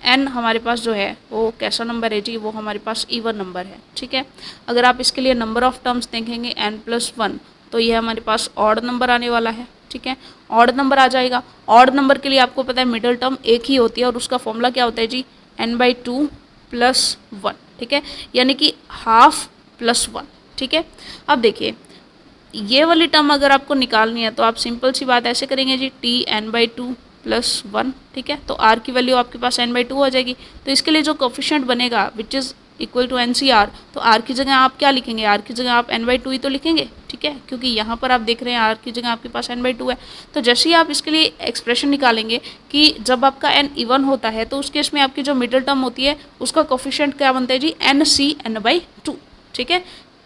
n हमारे पास जो है वो कैसा नंबर है जी, वो हमारे पास इवन नंबर है, ठीक है। अगर आप इसके लिए नंबर ऑफ टर्म्स देखेंगे n+1 तो ये हमारे पास ऑड नंबर आने वाला है, ठीक है। ऑड नंबर आ जाएगा, ऑड नंबर के लिए आपको पता है मिडल टर्म एक ही होती है और उसका फॉर्मूला क्या होता है जी, n/2 + 1, ठीक है, यानी कि ½ + 1, ठीक है। अब देखिए ये वाली टर्म अगर आपको निकालनी है तो आप सिंपल सी बात ऐसे करेंगे जी, Tn/2 + 1, ठीक है, तो r की वैल्यू आपके पास n/2 हो जाएगी। तो इसके लिए जो कोफिशिएंट बनेगा which is equal to NCR, तो r की जगह आप क्या लिखेंगे, r की जगह आप n/2 ही तो लिखेंगे, ठीक है, क्योंकि यहाँ पर आप देख रहे हैं r की जगह आपके पास n/2 है। तो जैसे ही आप इसके लिए एक्सप्रेशन निकालेंगे कि जब आपका n इवन होता है तो उस केस में आपकी जो मिडल टर्म होती है उसका कोफिशिएंट क्या बनता है जी, NCn/2, ठीक है,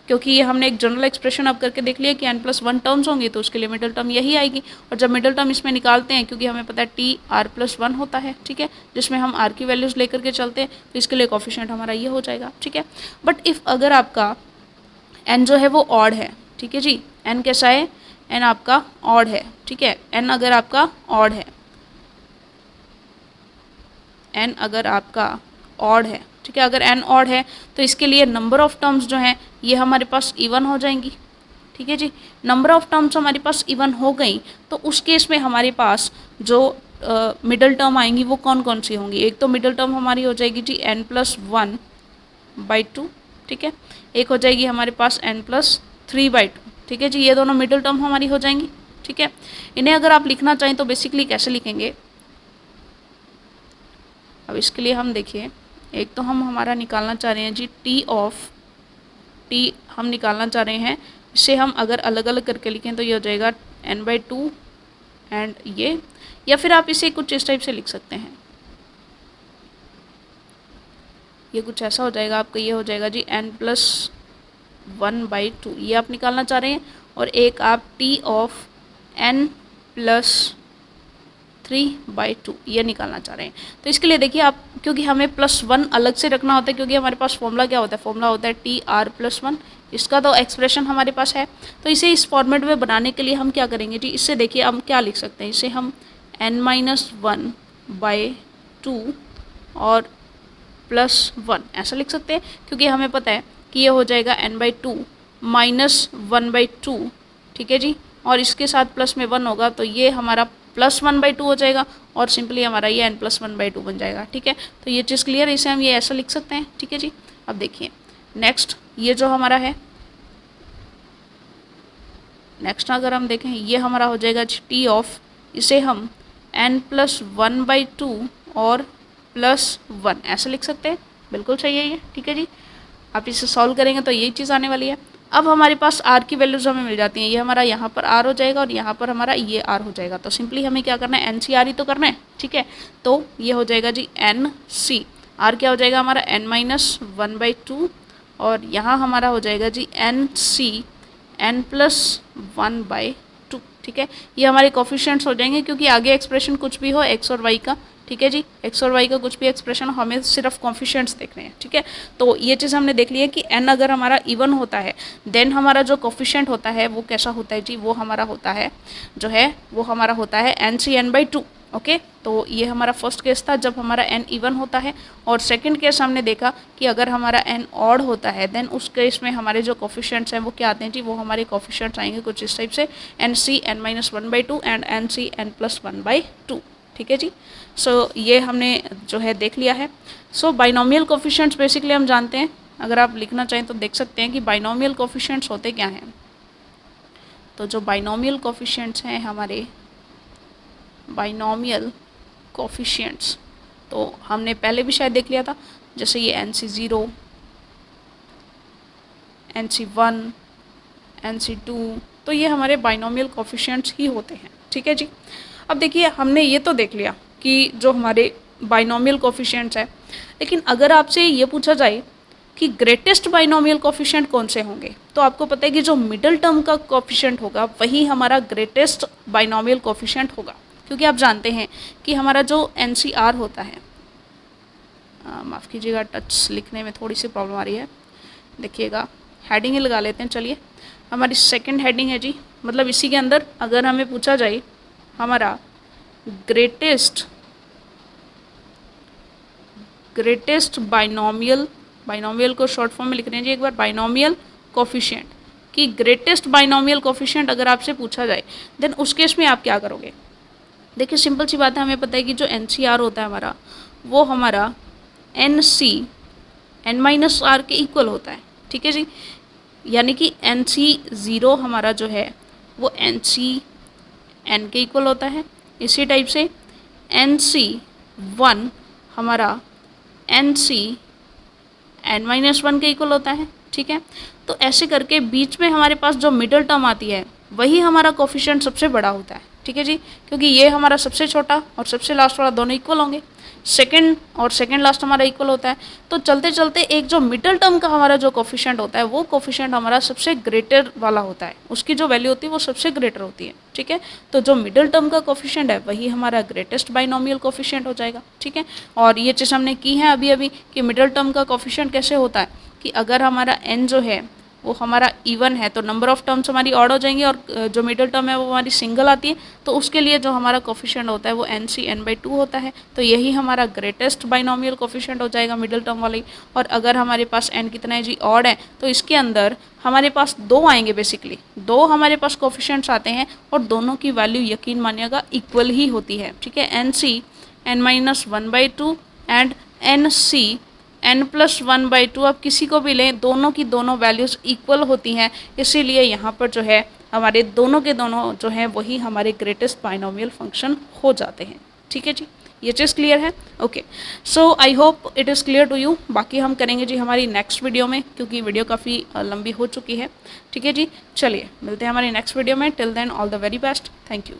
क्योंकि ये हमने एक जनरल एक्सप्रेशन अब करके देख लिया कि n+1 टर्म्स होंगी तो उसके लिए मिडल टर्म यही आएगी। और जब मिडल टर्म इसमें निकालते हैं, क्योंकि हमें पता है TR+1 होता है, ठीक है, जिसमें हम r की वैल्यूज़ लेकर के चलते हैं, तो इसके लिए कोफिशिएंट हमारा ये हो जाएगा, ठीक है। बट इफ़ अगर आपका n जो है वो ऑड है, ठीक है जी, n कैसा है, n आपका ऑड है, ठीक है, n अगर आपका ऑड है, n अगर आपका ऑड है, ठीक है, अगर n ऑड है तो इसके लिए नंबर ऑफ टर्म्स जो हैं ये हमारे पास इवन हो जाएंगी, ठीक है जी। नंबर ऑफ टर्म्स हमारे पास इवन हो गई तो उस केस में हमारे पास जो मिडल टर्म आएंगी वो कौन कौन सी होंगी, एक तो मिडल टर्म हमारी हो जाएगी जी n+1/2, ठीक है, एक हो जाएगी हमारे पास n+3/2, ठीक है जी, ये दोनों मिडल टर्म हमारी हो जाएंगी, ठीक है। इन्हें अगर आप लिखना चाहें तो बेसिकली कैसे लिखेंगे, अब इसके लिए हम देखिए, एक तो हम हमारा निकालना चाह रहे हैं जी t हम निकालना चाह रहे हैं, इसे हम अगर अलग अलग करके लिखें तो ये हो जाएगा n/2 एंड ये, या फिर आप इसे कुछ इस टाइप से लिख सकते हैं, ये कुछ ऐसा हो जाएगा आपका, ये हो जाएगा जी n+1/2 ये आप निकालना चाह रहे हैं, और एक आप n+3/2 ये निकालना चाह रहे हैं। तो इसके लिए देखिए आप, क्योंकि हमें +1 अलग से रखना होता है, क्योंकि हमारे पास फॉर्मूला क्या होता है, फॉर्मूला होता है TR+1, इसका तो एक्सप्रेशन हमारे पास है। तो इसे इस फॉर्मेट में बनाने के लिए हम क्या करेंगे जी, इससे देखिए हम क्या लिख सकते हैं, इसे हम n-1/2 और +1 ऐसा लिख सकते हैं, क्योंकि हमें पता है कि ये हो जाएगा n/2 -1/2, ठीक है जी, और इसके साथ प्लस में 1 होगा तो ये हमारा +1/2 हो जाएगा और सिंपली हमारा ये n+1/2 बन जाएगा, ठीक है। तो ये चीज़ क्लियर है, इसे हम ये ऐसा लिख सकते हैं, ठीक है जी। अब देखिए नेक्स्ट, ये जो हमारा है, नेक्स्ट अगर हम देखें ये हमारा हो जाएगा t ऑफ, इसे हम n+1/2 और +1 ऐसे लिख सकते हैं, बिल्कुल सही है ये, ठीक है जी। आप इसे सॉल्व करेंगे तो यही चीज़ आने वाली है। अब हमारे पास r की वैल्यूज़ हमें मिल जाती हैं, ये हमारा यहाँ पर r हो जाएगा और यहाँ पर हमारा ये r हो जाएगा। तो सिंपली हमें क्या करना है, NCR ही तो करना है, ठीक है। तो ये हो जाएगा जी NC, r क्या हो जाएगा हमारा n-1/2 और यहाँ हमारा हो जाएगा जी NC n+1/2, ठीक है। ये हमारे कोफिशिएंट्स हो जाएंगे, क्योंकि आगे एक्सप्रेशन कुछ भी हो x और y का, ठीक है जी, x और y का कुछ भी एक्सप्रेशन, हमें सिर्फ कोफिशिएंट्स देखने हैं, ठीक है। तो ये चीज़ हमने देख ली है कि n अगर हमारा इवन होता है देन हमारा जो कोफिशिएंट होता है वो कैसा होता है जी, वो हमारा होता है जो है वो हमारा होता है NCn/2, ओके। तो ये हमारा फर्स्ट केस था जब हमारा n इवन होता है, और सेकंड केस हमने देखा कि अगर हमारा n ऑड होता है देन उस केस में हमारे जो कोफिशिएंट्स हैं वो क्या आते हैं जी, वो हमारे कोफिशिएंट्स आएंगे कुछ इस टाइप से NC n-1/2 and NC n+1/2, ठीक है जी। सो ये हमने जो है देख लिया है। सो बाइनोमियल कोफिशिएंट्स बेसिकली हम जानते हैं, अगर आप लिखना चाहें तो देख सकते हैं कि बाइनोमियल कोफिशिएंट्स होते क्या हैं। तो जो बाइनोमियल कोफिशिएंट्स हैं हमारे, बाइनोमियल कोफिशिएंट्स तो हमने पहले भी शायद देख लिया था, जैसे ये NC0, NC1, NC2, तो ये हमारे बाइनोमियल कोफिशिएंट्स ही होते हैं, ठीक है जी। अब देखिए हमने ये तो देख लिया कि जो हमारे बाइनोमियल कोफिशिएंट्स है, लेकिन अगर आपसे ये पूछा जाए कि ग्रेटेस्ट बाइनोमियल कोफिशिएंट कौन से होंगे, तो आपको पता है कि जो मिडिल टर्म का कोफिशिएंट होगा वही हमारा ग्रेटेस्ट बाइनोमियल कोफिशिएंट होगा, क्योंकि आप जानते हैं कि हमारा जो NCR होता है, माफ़ कीजिएगा टच लिखने में थोड़ी सी प्रॉब्लम आ रही है, देखिएगा हेडिंग ही लगा लेते हैं। चलिए हमारी सेकंड हेडिंग है जी, मतलब इसी के अंदर अगर हमें पूछा जाए हमारा ग्रेटेस्ट बाइनोमियल, बाइनोमियल को शॉर्ट फॉर्म में लिख रहे हैं जी एक बार, बाइनोमियल कोफिशिएंट, कि ग्रेटेस्ट बाइनोमियल कोफिशिएंट अगर आपसे पूछा जाए देन उस केस में आप क्या करोगे। देखिए सिंपल सी बात है, हमें पता है कि जो NCR होता है हमारा, वो हमारा NC n-r के इक्वल होता है, ठीक है जी। यानी कि NC0 हमारा जो है वो NC n के इक्वल होता है। इसी टाइप से NC1 हमारा NC n-1 के इक्वल होता है, ठीक है। तो ऐसे करके बीच में हमारे पास जो मिडल टर्म आती है वही हमारा कोफिशिएंट सबसे बड़ा होता है, ठीक है जी, क्योंकि ये हमारा सबसे छोटा और सबसे लास्ट वाला दोनों इक्वल होंगे। सेकंड और सेकंड लास्ट हमारा इक्वल होता है। तो चलते चलते एक जो मिडल टर्म का हमारा जो कोफिशिएंट होता है वो कोफिशिएंट हमारा सबसे ग्रेटर वाला होता है, उसकी जो वैल्यू होती है वो सबसे ग्रेटर होती है, ठीक है। तो जो मिडल टर्म का कोफिशिएंट है वही हमारा ग्रेटेस्ट बाइनोमियल कोफिशिएंट हो जाएगा, ठीक है। और ये चीज़ हमने की है अभी अभी कि मिडल टर्म का कोफिशिएंट कैसे होता है कि अगर हमारा n जो है वो हमारा इवन है तो नंबर ऑफ टर्म्स हमारी ऑड हो जाएंगी, और जो मिडल टर्म है वो हमारी सिंगल आती है, तो उसके लिए जो हमारा कोफिशिएंट होता है वो NC n/2 होता है। तो यही हमारा ग्रेटेस्ट बाइनोमियल कोफिशिएंट हो जाएगा मिडल टर्म वाला ही। और अगर हमारे पास n कितना है जी, ऑड है, तो इसके अंदर हमारे पास 2 आएंगे, बेसिकली 2 हमारे पास कोफिशिएंट्स आते हैं और दोनों की वैल्यू यकीन मानिएगा इक्वल ही होती है, ठीक है। NC n-1/2 and NC n+1/2, आप किसी को भी लें, दोनों की दोनों वैल्यूज़ इक्वल होती हैं, इसीलिए यहाँ पर जो है हमारे दोनों के दोनों जो हैं वही हमारे ग्रेटेस्ट बाइनोमियल फंक्शन हो जाते हैं, ठीक है जी। ये चीज़ क्लियर है? Okay, so I hope it is clear to you. बाकी हम करेंगे जी हमारी नेक्स्ट वीडियो में, क्योंकि वीडियो काफ़ी लंबी हो चुकी है, ठीक है जी। चलिए मिलते हैं हमारी नेक्स्ट वीडियो में। Till then all the very best, thank you.